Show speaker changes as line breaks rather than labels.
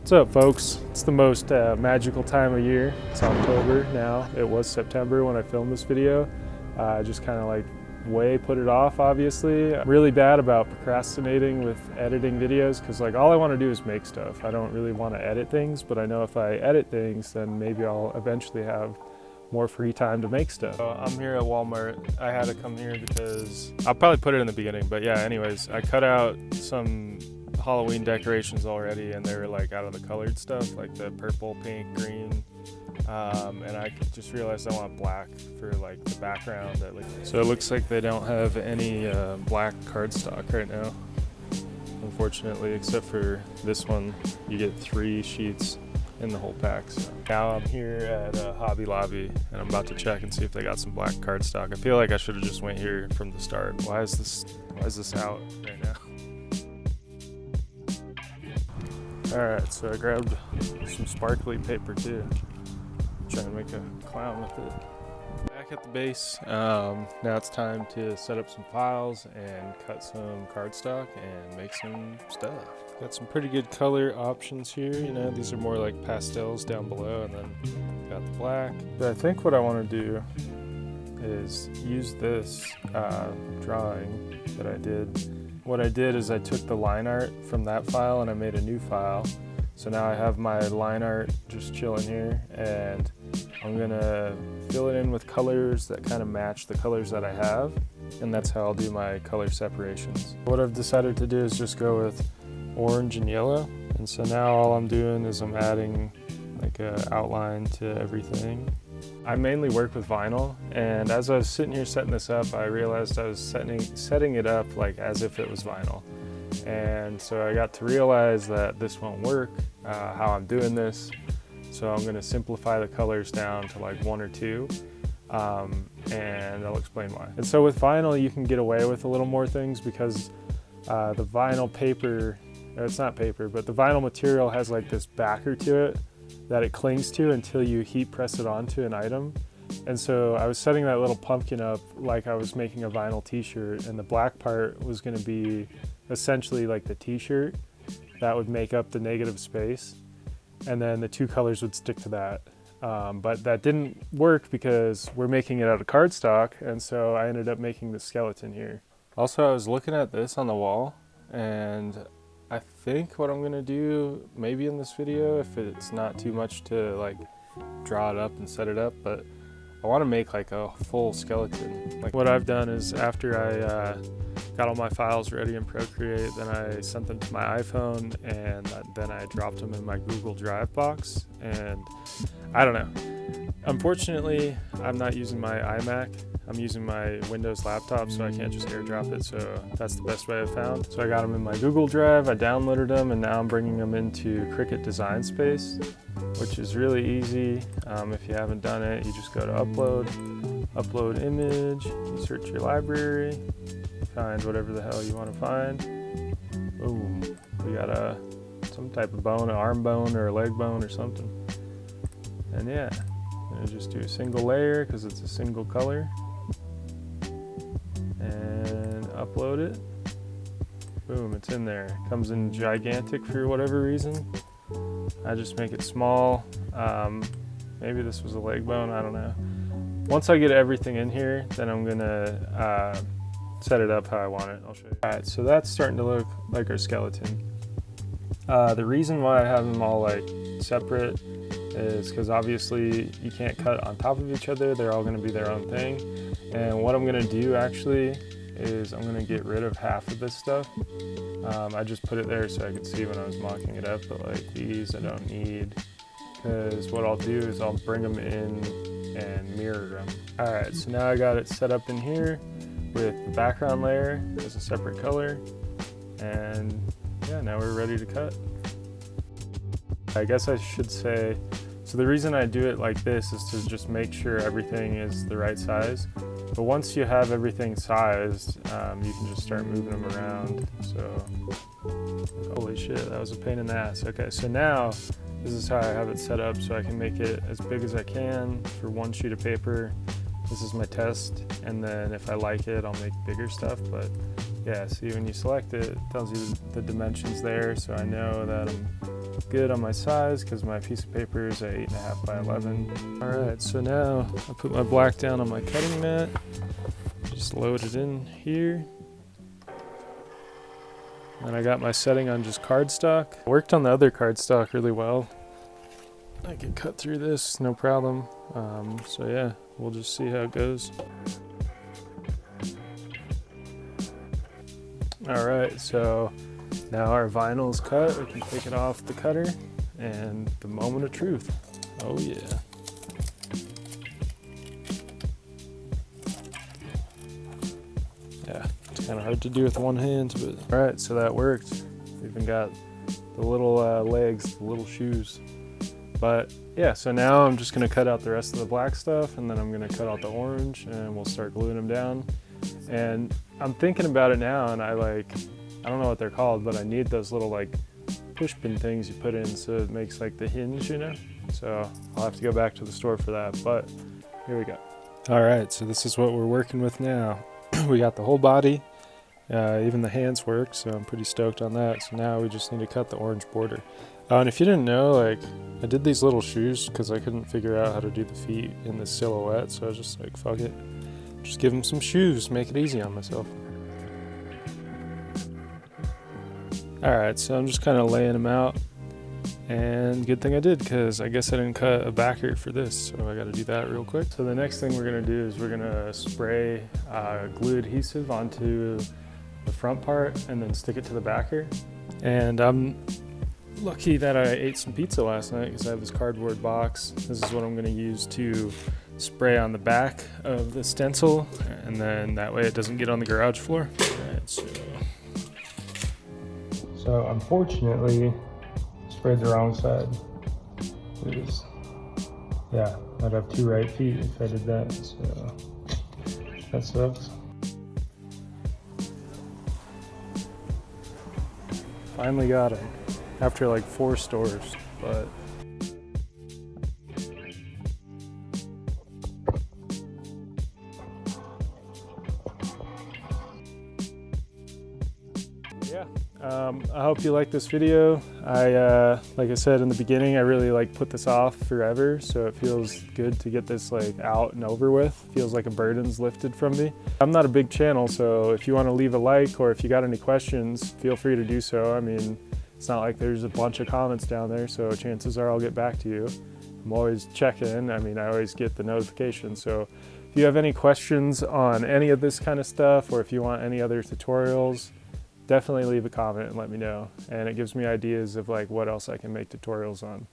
What's up, folks? It's the most magical time of year. It's October now. It was September when I filmed this video. I just kind of like put it off, obviously. I'm really bad about procrastinating with editing videos because like all I want to do is make stuff. I don't really want to edit things, but I know if I edit things, then maybe I'll eventually have more free time to make stuff. I'm here at Walmart. I had to come here because I'll probably put it in the beginning, but yeah, anyways, I cut out some Halloween decorations already and they were like out of the colored stuff, like the purple, pink, green, and I just realized I want black for like the background. So it looks like they don't have any black cardstock right now, unfortunately, except for this one. You get 3 sheets in the whole pack. So now I'm here at Hobby Lobby and I'm about to check and see if they got some black cardstock. I feel like I should have just went here from the start. Why is this out right now? Alright, so I grabbed some sparkly paper too. Trying to make a clown with it. Back at the base, now it's time to set up some files and cut some cardstock and make some stuff. Got some pretty good color options here, you know, these are more like pastels down below, and then got the black. But I think what I want to do is use this drawing that I did. What I did is I took the line art from that file and I made a new file. So now I have my line art just chilling here, and I'm gonna fill it in with colors that kind of match the colors that I have, and that's how I'll do my color separations. What I've decided to do is just go with orange and yellow, and so now all I'm doing is I'm adding like an outline to everything. I mainly work with vinyl, and as I was sitting here setting this up, I realized I was setting it up like as if it was vinyl. And so I got to realize that this won't work, how I'm doing this. So I'm going to simplify the colors down to like 1 or 2, and I'll explain why. And so with vinyl, you can get away with a little more things because the vinyl paper, or it's not paper, but the vinyl material has like this backer to it that it clings to until you heat press it onto an item. And so I was setting that little pumpkin up like I was making a vinyl t-shirt, and the black part was going to be essentially like the t-shirt that would make up the negative space, and then the 2 colors would stick to that. But that didn't work because we're making it out of cardstock, and so I ended up making the skeleton here. Also, I was looking at this on the wall, and I think what I'm gonna do maybe in this video, if it's not too much to like draw it up and set it up, but I want to make like a full skeleton. Like what I've done is after I got all my files ready in Procreate, then I sent them to my iPhone, and then I dropped them in my Google Drive box, and I don't know. Unfortunately, I'm not using my iMac. I'm using my Windows laptop, so I can't just airdrop it, so that's the best way I've found. So I got them in my Google Drive, I downloaded them, and now I'm bringing them into Cricut Design Space, which is really easy. If you haven't done it, you just go to upload image, you search your library, find whatever the hell you want to find. Boom, we got some type of bone, an arm bone or a leg bone or something. And yeah, I'm gonna just do a single layer because it's a single color, and upload it. Boom, it's in there. It comes in gigantic for whatever reason. I just make it small. Maybe this was a leg bone, I don't know. Once I get everything in here, then I'm gonna set it up how I want it. I'll show you. Alright, so that's starting to look like our skeleton. The reason why I have them all like separate is because obviously you can't cut on top of each other. They're all going to be their own thing. And what I'm going to do actually is I'm going to get rid of half of this stuff. I just put it there so I could see when I was mocking it up, but like these I don't need, because what I'll do is I'll bring them in and mirror them. Alright, so now I got it set up in here with the background layer as a separate color, and yeah, now we're ready to cut. I guess I should say, so the reason I do it like this is to just make sure everything is the right size. But once you have everything sized, you can just start moving them around. So, holy shit, that was a pain in the ass. Okay, so now this is how I have it set up, so I can make it as big as I can for 1 sheet of paper. This is my test, and then if I like it, I'll make bigger stuff. But yeah, see, when you select it, it tells you the dimensions there, so I know that I'm good on my size because my piece of paper is a 8.5 by 11. All right, so now I put my black down on my cutting mat. Just load it in here. And I got my setting on just cardstock. I worked on the other cardstock really well. I can cut through this, no problem. So yeah, we'll just see how it goes. All right, so now our vinyl is cut. We can take it off the cutter, and the moment of truth. Oh yeah. Yeah, it's kind of hard to do with one hand, but all right, so that worked. We even got the little legs, the little shoes. But yeah, so now I'm just gonna cut out the rest of the black stuff, and then I'm gonna cut out the orange, and we'll start gluing them down. And I'm thinking about it now, and I don't know what they're called, but I need those little like push pin things you put in so it makes like the hinge, you know? So I'll have to go back to the store for that, but here we go. All right, so this is what we're working with now. We got the whole body, even the hands work, so I'm pretty stoked on that. So now we just need to cut the orange border. And if you didn't know, like, I did these little shoes because I couldn't figure out how to do the feet in the silhouette, so I was just like, fuck it. Just give them some shoes, make it easy on myself. Alright, so I'm just kind of laying them out, and good thing I did because I guess I didn't cut a backer for this, so I got to do that real quick. So the next thing we're going to do is we're going to spray glue adhesive onto the front part and then stick it to the backer. And I'm lucky that I ate some pizza last night because I have this cardboard box. This is what I'm going to use to spray on the back of the stencil, and then that way it doesn't get on the garage floor. Alright, so unfortunately sprayed the wrong side. Yeah, I'd have 2 right feet if I did that, so that sucks. Finally got it after like 4 stores, but yeah, I hope you like this video. Like I said in the beginning, I really put this off forever, so it feels good to get this out and over with. Feels like a burden's lifted from me. I'm not a big channel, so if you want to leave a like or if you got any questions, feel free to do so. I mean, it's not like there's a bunch of comments down there, so chances are I'll get back to you. I'm always checking. I mean, I always get the notification, so if you have any questions on any of this kind of stuff, or if you want any other tutorials, definitely leave a comment and let me know. And it gives me ideas of what else I can make tutorials on.